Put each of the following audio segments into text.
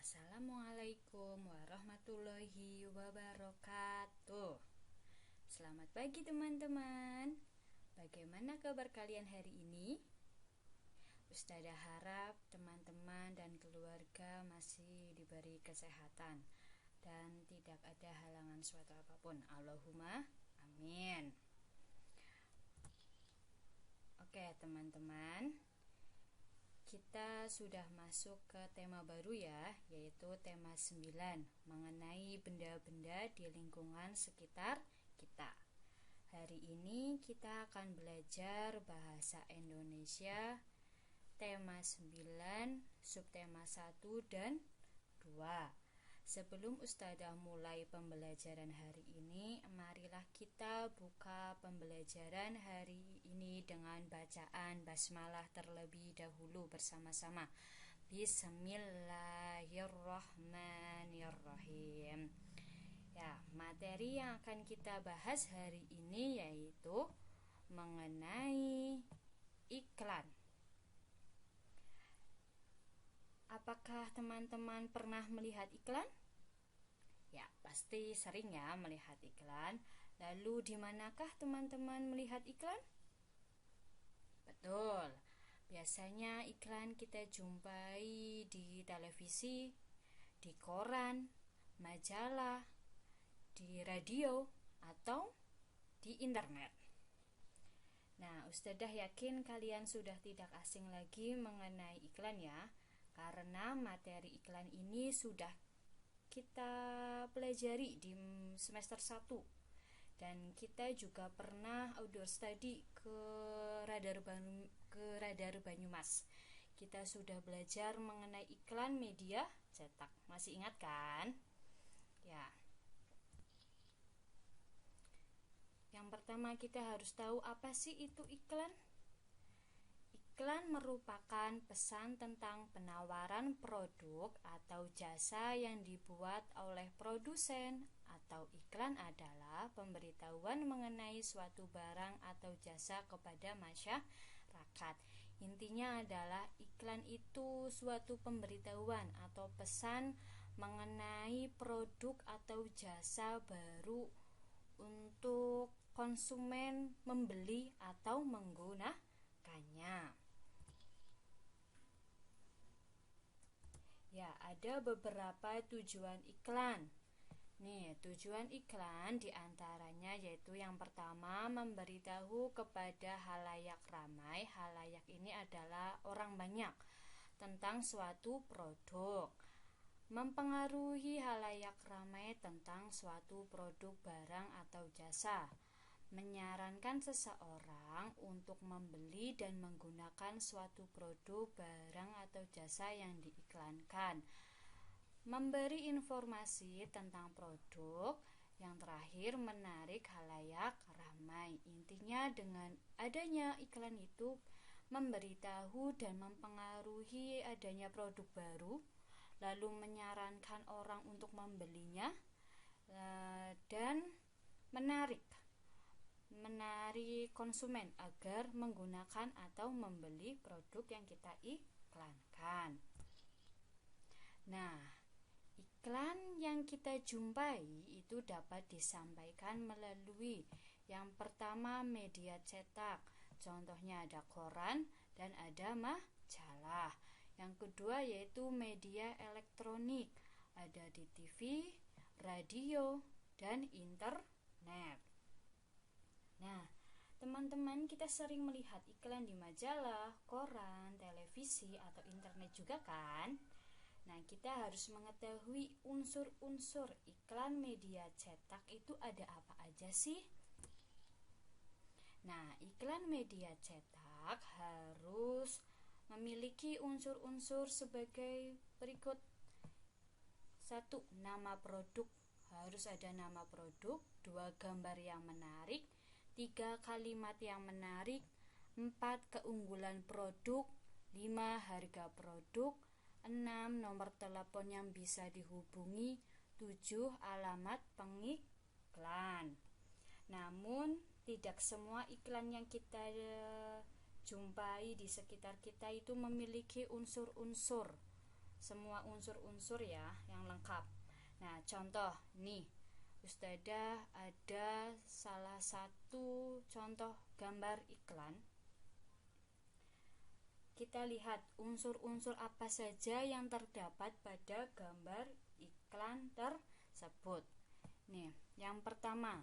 Assalamualaikum warahmatullahi wabarakatuh. Selamat pagi teman-teman. Bagaimana kabar kalian hari ini? Ustazah harap teman-teman dan keluarga masih diberi kesehatan dan tidak ada halangan suatu apapun. Allahumma amin. Oke teman-teman, kita sudah masuk ke tema baru ya, yaitu tema 9 mengenai benda-benda di lingkungan sekitar kita. Hari ini kita akan belajar bahasa Indonesia tema 9, subtema 1 dan 2. Sebelum Ustazah mulai pembelajaran hari ini, marilah kita buka pembelajaran hari ini dengan bacaan basmalah terlebih dahulu bersama-sama. Bismillahirrahmanirrahim. Ya, materi yang akan kita bahas hari ini yaitu mengenai iklan. Apakah teman-teman pernah melihat iklan? Ya, pasti sering ya melihat iklan. Lalu di manakah teman-teman melihat iklan? Betul. Biasanya iklan kita jumpai di televisi, di koran, majalah, di radio, atau di internet. Nah, Ustazah yakin kalian sudah tidak asing lagi mengenai iklan ya, karena materi iklan ini sudah kita pelajari di semester 1. Dan kita juga pernah outdoor study ke Radar Banyumas. Kita sudah belajar mengenai iklan media cetak. Masih ingat kan? Ya. Yang pertama kita harus tahu apa sih itu iklan? Iklan merupakan pesan tentang penawaran produk atau jasa yang dibuat oleh produsen, atau iklan adalah pemberitahuan mengenai suatu barang atau jasa kepada masyarakat. Intinya adalah iklan itu suatu pemberitahuan atau pesan mengenai produk atau jasa baru untuk konsumen membeli atau menggunakannya. Ya, ada beberapa tujuan iklan. Nih, tujuan iklan diantaranya yaitu yang pertama memberitahu kepada halayak ramai. Halayak ini adalah orang banyak tentang suatu produk. Mempengaruhi halayak ramai tentang suatu produk, barang atau jasa. Menyarankan seseorang untuk membeli dan menggunakan suatu produk, barang atau jasa yang diiklankan. Memberi informasi tentang produk. Yang terakhir, menarik halayak ramai. Intinya dengan adanya iklan itu memberitahu dan mempengaruhi adanya produk baru, lalu menyarankan orang untuk membelinya, dan menarik konsumen agar menggunakan atau membeli produk yang kita iklankan. Nah, iklan yang kita jumpai itu dapat disampaikan melalui yang pertama media cetak. Contohnya ada koran dan ada majalah. Yang kedua yaitu media elektronik. Ada di TV, radio, dan internet. Nah, teman-teman, kita sering melihat iklan di majalah, koran, televisi, atau internet juga kan? Nah, kita harus mengetahui unsur-unsur iklan media cetak itu ada apa aja sih? Nah, iklan media cetak harus memiliki unsur-unsur sebagai berikut. 1. Nama produk. Harus ada nama produk. 2. Gambar yang menarik. 3. Kalimat yang menarik. 4. Keunggulan produk. 5. Harga produk. 6. Nomor telepon yang bisa dihubungi. 7. Alamat pengiklan. Namun tidak semua iklan yang kita jumpai di sekitar kita itu memiliki unsur-unsur semua unsur-unsur ya yang lengkap. Nah, contoh nih, Ustadzah ada salah satu contoh gambar iklan. Kita lihat unsur-unsur apa saja yang terdapat pada gambar iklan tersebut. Nih, yang pertama,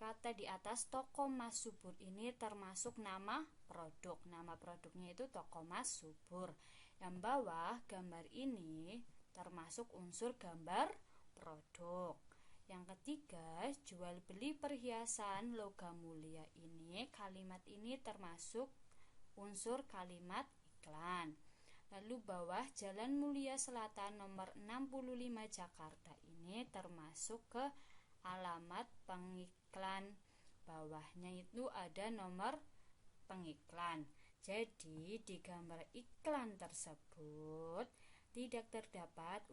kata di atas Toko Mas Subur ini termasuk nama produk. Nama produknya itu Toko Mas Subur. Yang bawah gambar ini termasuk unsur gambar produk. Yang ketiga, jual beli perhiasan logam mulia ini, kalimat ini termasuk unsur kalimat iklan. Lalu bawah Jalan Mulia Selatan nomor 65 Jakarta ini termasuk ke alamat pengiklan. Bawahnya itu ada nomor pengiklan. Jadi di gambar iklan tersebut tidak terdapat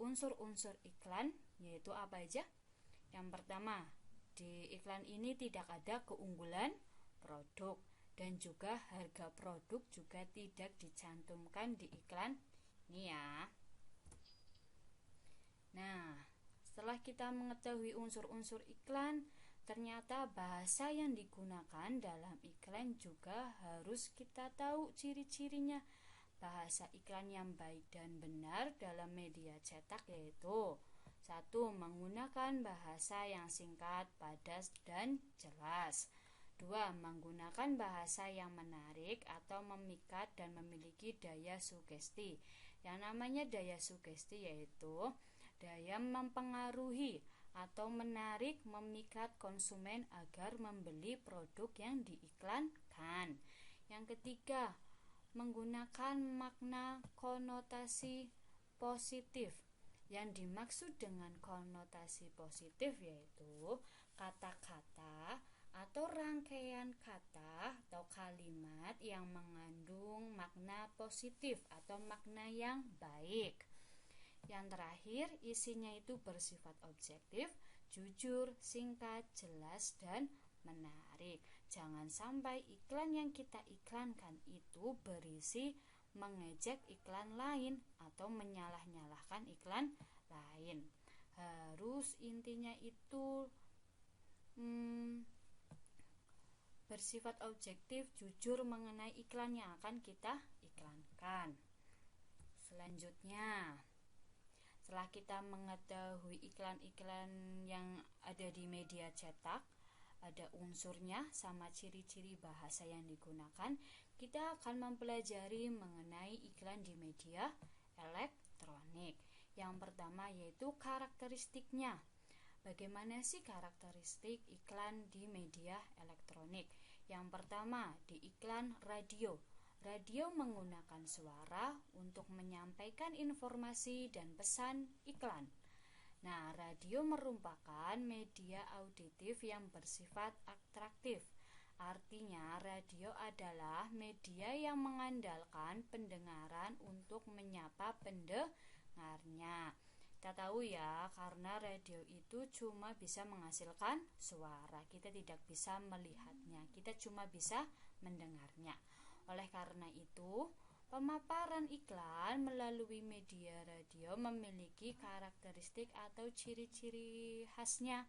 unsur-unsur iklan, yaitu apa aja? Yang pertama, di iklan ini tidak ada keunggulan produk. Dan juga harga produk juga tidak dicantumkan di iklan ini ya. Nah, setelah kita mengetahui unsur-unsur iklan, ternyata bahasa yang digunakan dalam iklan juga harus kita tahu ciri-cirinya. Bahasa iklan yang baik dan benar dalam media cetak yaitu: 1. Menggunakan bahasa yang singkat, padat, dan jelas. 2. Menggunakan bahasa yang menarik atau memikat dan memiliki daya sugesti. Yang namanya daya sugesti yaitu daya mempengaruhi atau menarik, memikat konsumen agar membeli produk yang diiklankan. Yang ketiga, menggunakan makna konotasi positif. Yang dimaksud dengan konotasi positif yaitu kata-kata atau rangkaian kata atau kalimat yang mengandung makna positif atau makna yang baik. Yang terakhir, isinya itu bersifat objektif, jujur, singkat, jelas, dan menarik. Jangan sampai iklan yang kita iklankan itu berisi mengejek iklan lain atau menyalah-nyalahkan iklan lain. Harus intinya itu bersifat objektif, jujur mengenai iklan yang akan kita iklankan. Selanjutnya, setelah kita mengetahui iklan-iklan yang ada di media cetak, ada unsurnya sama ciri-ciri bahasa yang digunakan, kita akan mempelajari mengenai iklan di media elektronik. Yang pertama yaitu karakteristiknya. Bagaimana sih karakteristik iklan di media elektronik? Yang pertama, di iklan radio. Radio menggunakan suara untuk menyampaikan informasi dan pesan iklan. Nah, radio merupakan media auditif yang bersifat atraktif. Artinya, radio adalah media yang mengandalkan pendengaran untuk menyapa pendengarnya. Kita tahu ya, karena radio itu cuma bisa menghasilkan suara. Kita tidak bisa melihatnya, kita cuma bisa mendengarnya. Oleh karena itu, pemaparan iklan melalui media radio memiliki karakteristik atau ciri-ciri khasnya.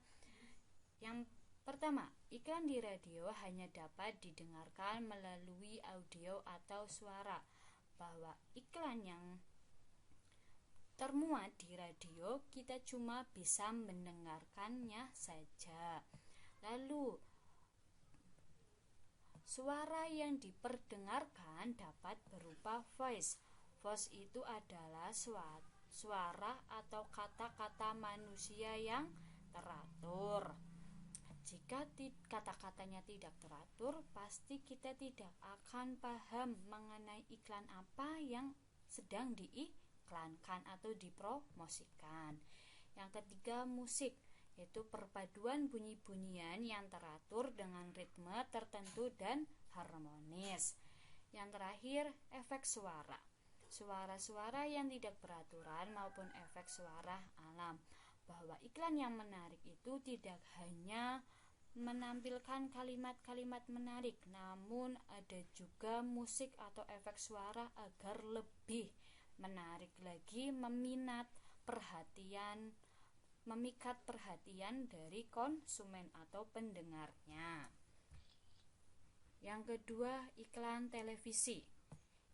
Yang pertama, iklan di radio hanya dapat didengarkan melalui audio atau suara. Bahwa iklan yang termuat di radio kita cuma bisa mendengarkannya saja. Lalu suara yang diperdengarkan dapat berupa voice. Voice itu adalah suara atau kata-kata manusia yang teratur. Jika kata-katanya tidak teratur, pasti kita tidak akan paham mengenai iklan apa yang sedang diiklankan atau dipromosikan. Yang ketiga, musik, yaitu perpaduan bunyi-bunyian yang teratur dengan ritme tertentu dan harmonis. Yang terakhir, efek suara. Suara-suara yang tidak beraturan maupun efek suara alam. Bahwa iklan yang menarik itu tidak hanya menampilkan kalimat-kalimat menarik, namun ada juga musik atau efek suara agar lebih menarik lagi, memikat perhatian dari konsumen atau pendengarnya. Yang kedua, iklan televisi.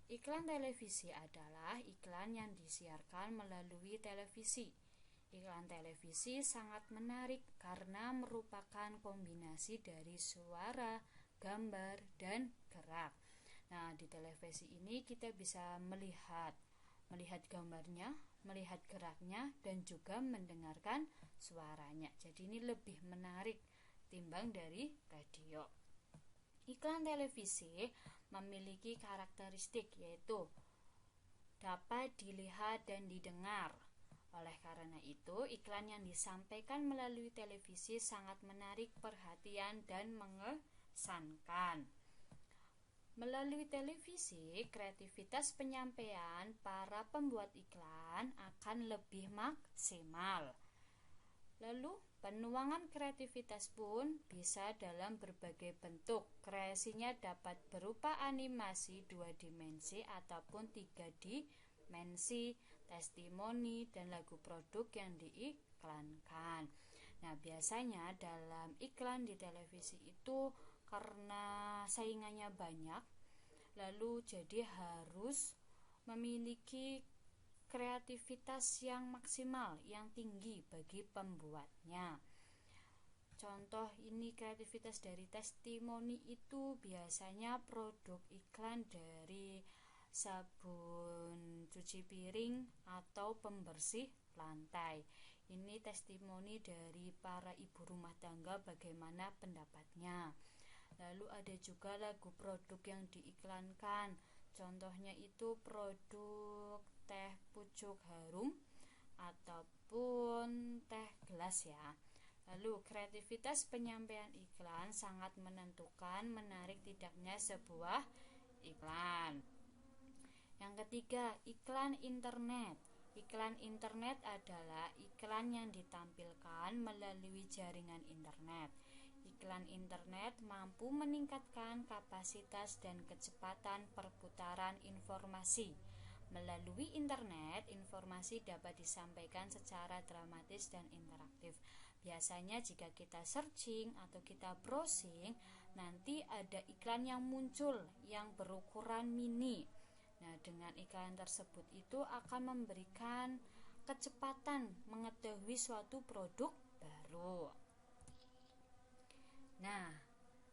Iklan televisi adalah iklan yang disiarkan melalui televisi. Iklan televisi sangat menarik karena merupakan kombinasi dari suara, gambar, dan gerak. Nah, di televisi ini kita bisa melihat gambarnya, melihat geraknya, dan juga mendengarkan suaranya. Jadi ini lebih menarik timbang dari radio. Iklan televisi memiliki karakteristik yaitu dapat dilihat dan didengar. Oleh karena itu, iklan yang disampaikan melalui televisi sangat menarik perhatian dan mengesankan. Melalui televisi, kreativitas penyampaian para pembuat iklan akan lebih maksimal. Lalu, penuangan kreativitas pun bisa dalam berbagai bentuk. Kreasinya dapat berupa animasi 2 dimensi ataupun 3 dimensi, testimoni, dan lagu produk yang diiklankan. Nah, biasanya dalam iklan di televisi itu karena saingannya banyak, lalu jadi harus memiliki kreativitas yang maksimal, yang tinggi bagi pembuatnya. Contoh ini kreativitas dari testimoni itu biasanya produk iklan dari sabun cuci piring atau pembersih lantai. Ini testimoni dari para ibu rumah tangga bagaimana pendapatnya. Lalu ada juga lagu produk yang diiklankan. Contohnya itu produk teh pucuk harum ataupun teh gelas ya. Lalu kreativitas penyampaian iklan sangat menentukan menarik tidaknya sebuah iklan. Yang ketiga, iklan internet. Iklan internet adalah iklan yang ditampilkan melalui jaringan internet. Iklan internet mampu meningkatkan kapasitas dan kecepatan perputaran informasi. Melalui internet, informasi dapat disampaikan secara dramatis dan interaktif. Biasanya jika kita searching atau kita browsing, nanti ada iklan yang muncul yang berukuran mini. Nah, dengan iklan tersebut itu akan memberikan kecepatan mengetahui suatu produk baru. Nah,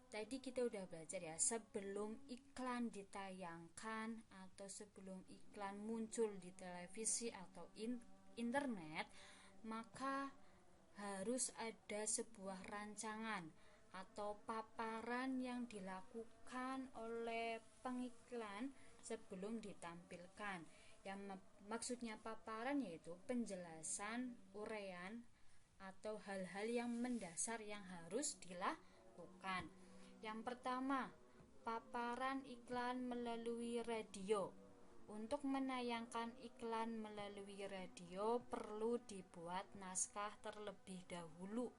tadi kita udah belajar ya, sebelum iklan ditayangkan atau sebelum iklan muncul di televisi atau internet, maka harus ada sebuah rancangan atau paparan yang dilakukan oleh pengiklan sebelum ditampilkan. Yang maksudnya paparan yaitu penjelasan, uraian atau hal-hal yang mendasar yang harus dilakukan. Yang pertama, paparan iklan melalui radio. Untuk menayangkan iklan melalui radio perlu dibuat naskah terlebih dahulu.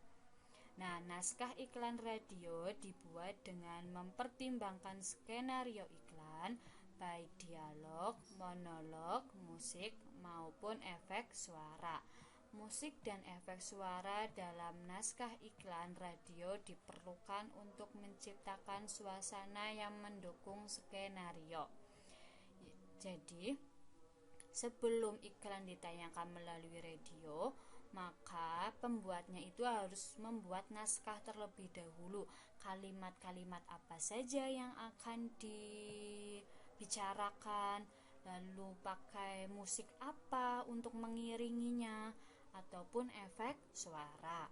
Nah, naskah iklan radio dibuat dengan mempertimbangkan skenario iklan, baik dialog, monolog, musik, maupun efek suara. Musik dan efek suara dalam naskah iklan radio diperlukan untuk menciptakan suasana yang mendukung skenario. Jadi, sebelum iklan ditayangkan melalui radio, maka pembuatnya itu harus membuat naskah terlebih dahulu. Kalimat-kalimat apa saja yang akan dibicarakan, lalu pakai musik apa untuk mengiringinya, ataupun efek suara.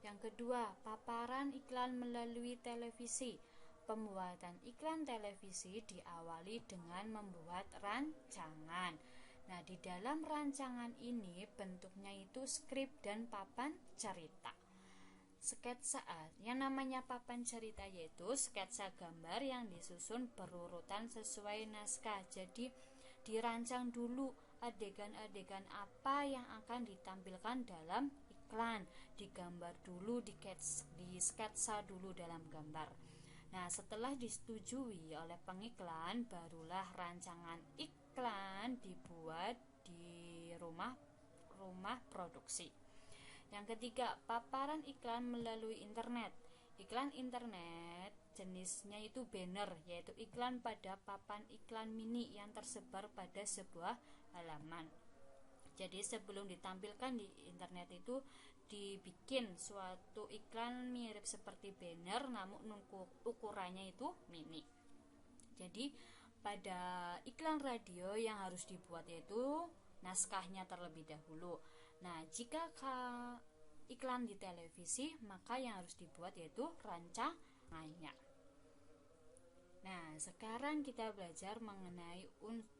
Yang kedua, paparan iklan melalui televisi. Pembuatan iklan televisi diawali dengan membuat rancangan. Nah, di dalam rancangan ini bentuknya itu skrip dan papan cerita. Sketsa, yang namanya papan cerita yaitu sketsa gambar yang disusun berurutan sesuai naskah. Jadi dirancang dulu adegan-adegan apa yang akan ditampilkan dalam iklan, digambar dulu, di sketsa dulu dalam gambar. Nah, setelah disetujui oleh pengiklan, barulah rancangan iklan dibuat di rumah produksi. Yang ketiga, paparan iklan melalui internet. Iklan internet jenisnya itu banner, yaitu iklan pada papan iklan mini yang tersebar pada sebuah halaman. Jadi sebelum ditampilkan di internet itu dibikin suatu iklan mirip seperti banner, namun ukurannya itu mini. Jadi pada iklan radio yang harus dibuat yaitu naskahnya terlebih dahulu. Nah, jika iklan di televisi, maka yang harus dibuat yaitu rancangannya. Nah, sekarang kita belajar mengenai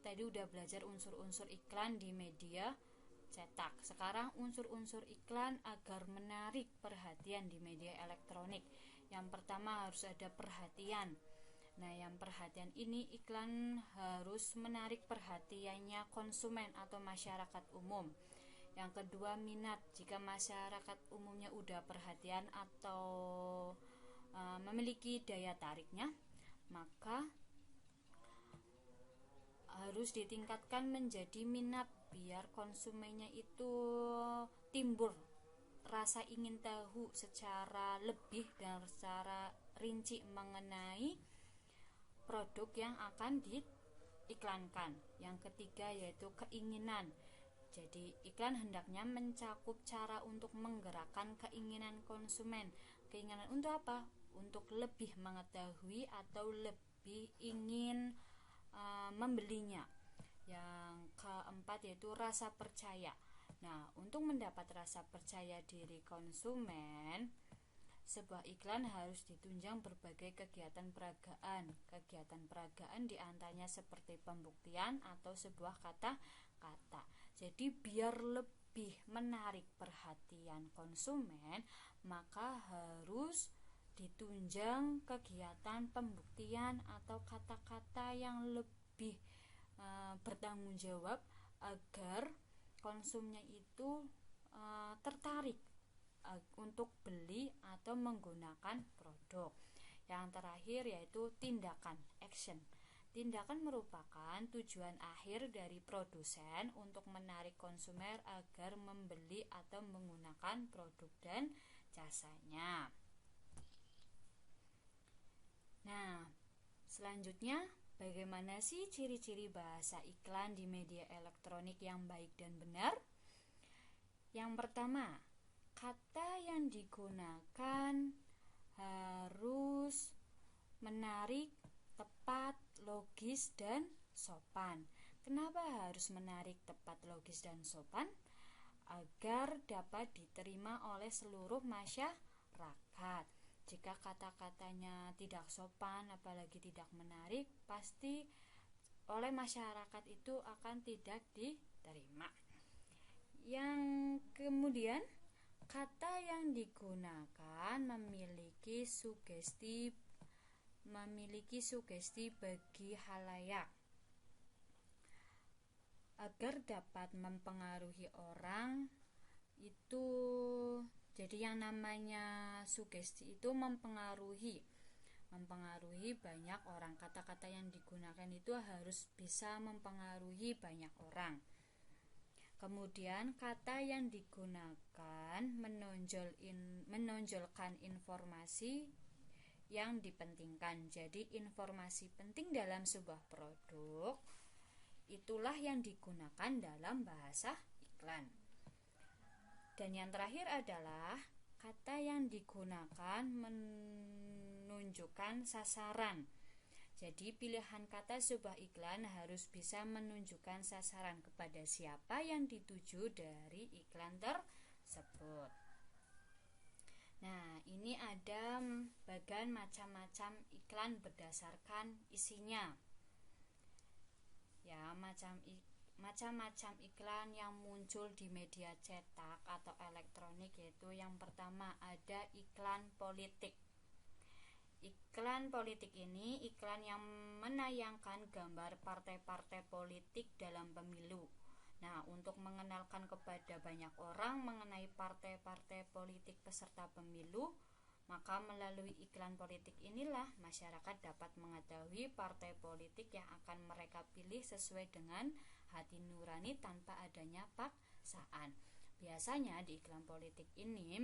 tadi udah belajar unsur-unsur iklan di media cetak. Sekarang unsur-unsur iklan agar menarik perhatian di media elektronik. Yang pertama harus ada perhatian. Nah, yang perhatian ini iklan harus menarik perhatiannya konsumen atau masyarakat umum. Yang kedua, minat. Jika masyarakat umumnya udah perhatian atau memiliki daya tariknya, maka harus ditingkatkan menjadi minat biar konsumennya itu timbul rasa ingin tahu secara lebih dan secara rinci mengenai produk yang akan diiklankan. Yang ketiga yaitu keinginan. Jadi iklan hendaknya mencakup cara untuk menggerakkan keinginan konsumen. Keinginan untuk apa? Untuk lebih mengetahui atau lebih ingin membelinya. Yang keempat yaitu rasa percaya. Nah, untuk mendapat rasa percaya diri konsumen, sebuah iklan harus ditunjang berbagai kegiatan peragaan. Kegiatan peragaan diantaranya seperti pembuktian atau sebuah kata-kata. Jadi biar lebih menarik perhatian konsumen, maka harus ditunjang kegiatan pembuktian atau kata-kata yang lebih bertanggung jawab agar konsumnya itu tertarik untuk beli atau menggunakan produk. Yang terakhir yaitu tindakan, action. Tindakan merupakan tujuan akhir dari produsen untuk menarik konsumen agar membeli atau menggunakan produk dan jasanya. Nah, selanjutnya bagaimana sih ciri-ciri bahasa iklan di media elektronik yang baik dan benar? Yang pertama, kata yang digunakan harus menarik, tepat, logis, dan sopan. Kenapa harus menarik, tepat, logis, dan sopan? Agar dapat diterima oleh seluruh masyarakat. Jika kata-katanya tidak sopan, apalagi tidak menarik, pasti oleh masyarakat itu akan tidak diterima. Yang kemudian, kata yang digunakan memiliki sugesti bagi halayak agar dapat mempengaruhi orang itu. Jadi yang namanya sugesti itu mempengaruhi banyak orang. Kata-kata yang digunakan itu harus bisa mempengaruhi banyak orang. Kemudian kata yang digunakan menonjolkan informasi yang dipentingkan. Jadi informasi penting dalam sebuah produk itulah yang digunakan dalam bahasa iklan. Dan yang terakhir adalah kata yang digunakan menunjukkan sasaran. Jadi pilihan kata sebuah iklan harus bisa menunjukkan sasaran kepada siapa yang dituju dari iklan tersebut. Nah, ini ada bagian macam-macam iklan berdasarkan isinya. Ya, macam-macam iklan yang muncul di media cetak atau elektronik, yaitu yang pertama ada iklan politik. Iklan politik ini iklan yang menayangkan gambar partai-partai politik dalam pemilu. Nah, untuk mengenalkan kepada banyak orang mengenai partai-partai politik peserta pemilu, maka melalui iklan politik inilah masyarakat dapat mengetahui partai politik yang akan mereka pilih sesuai dengan hati nurani tanpa adanya paksaan. Biasanya di iklan politik ini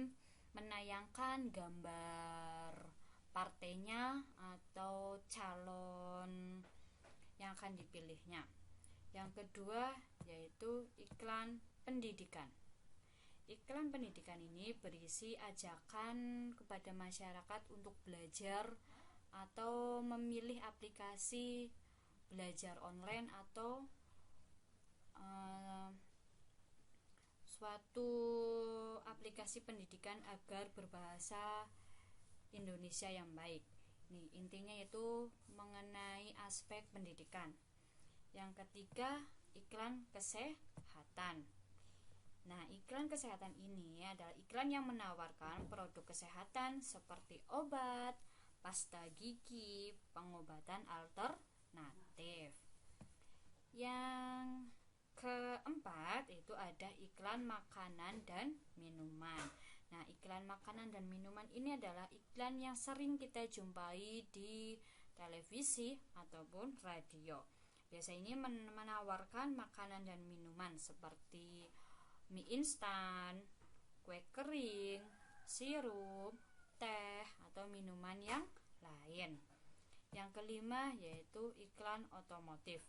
menayangkan gambar partainya atau calon yang akan dipilihnya. Yang kedua yaitu iklan pendidikan. Iklan pendidikan ini berisi ajakan kepada masyarakat untuk belajar atau memilih aplikasi belajar online atau suatu aplikasi pendidikan agar berbahasa Indonesia yang baik. Nih, intinya itu mengenai aspek pendidikan. Yang ketiga, iklan kesehatan. Nah, iklan kesehatan ini adalah iklan yang menawarkan produk kesehatan seperti obat, pasta gigi, pengobatan alternatif. Yang keempat itu ada iklan makanan dan minuman. Nah, iklan makanan dan minuman ini adalah iklan yang sering kita jumpai di televisi ataupun radio. Biasanya ini menawarkan makanan dan minuman seperti mie instan, kue kering, sirup, teh, atau minuman yang lain. Yang kelima yaitu iklan otomotif.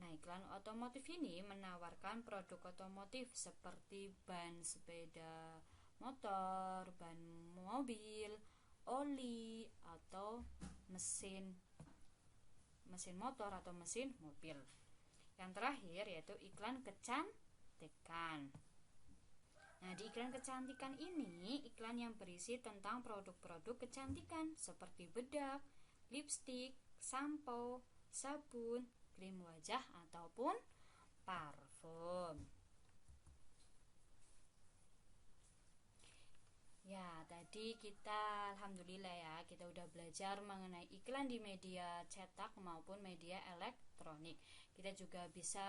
Nah, iklan otomotif ini menawarkan produk otomotif seperti ban sepeda motor, ban mobil, oli, atau mesin motor atau mesin mobil. Yang terakhir yaitu iklan kecantikan. Nah, di iklan kecantikan ini iklan yang berisi tentang produk-produk kecantikan seperti bedak, lipstik, sampo, sabun, krim wajah ataupun parfum. Ya, tadi kita alhamdulillah ya, kita udah belajar mengenai iklan di media cetak maupun media elektronik. Kita juga bisa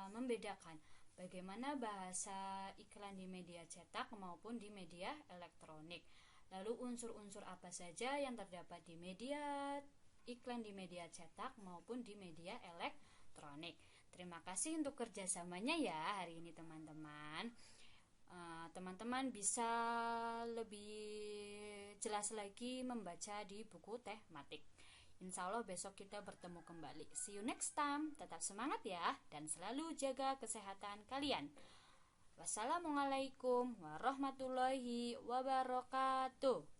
membedakan bagaimana bahasa iklan di media cetak maupun di media elektronik. Lalu unsur-unsur apa saja yang terdapat di media iklan di media cetak maupun di media elektronik. Terima kasih untuk kerjasamanya ya hari ini teman-teman. Teman-teman bisa lebih jelas lagi membaca di buku tematik. Insya Allah besok kita bertemu kembali. See you next time. Tetap semangat ya dan selalu jaga kesehatan kalian. Wassalamualaikum warahmatullahi wabarakatuh.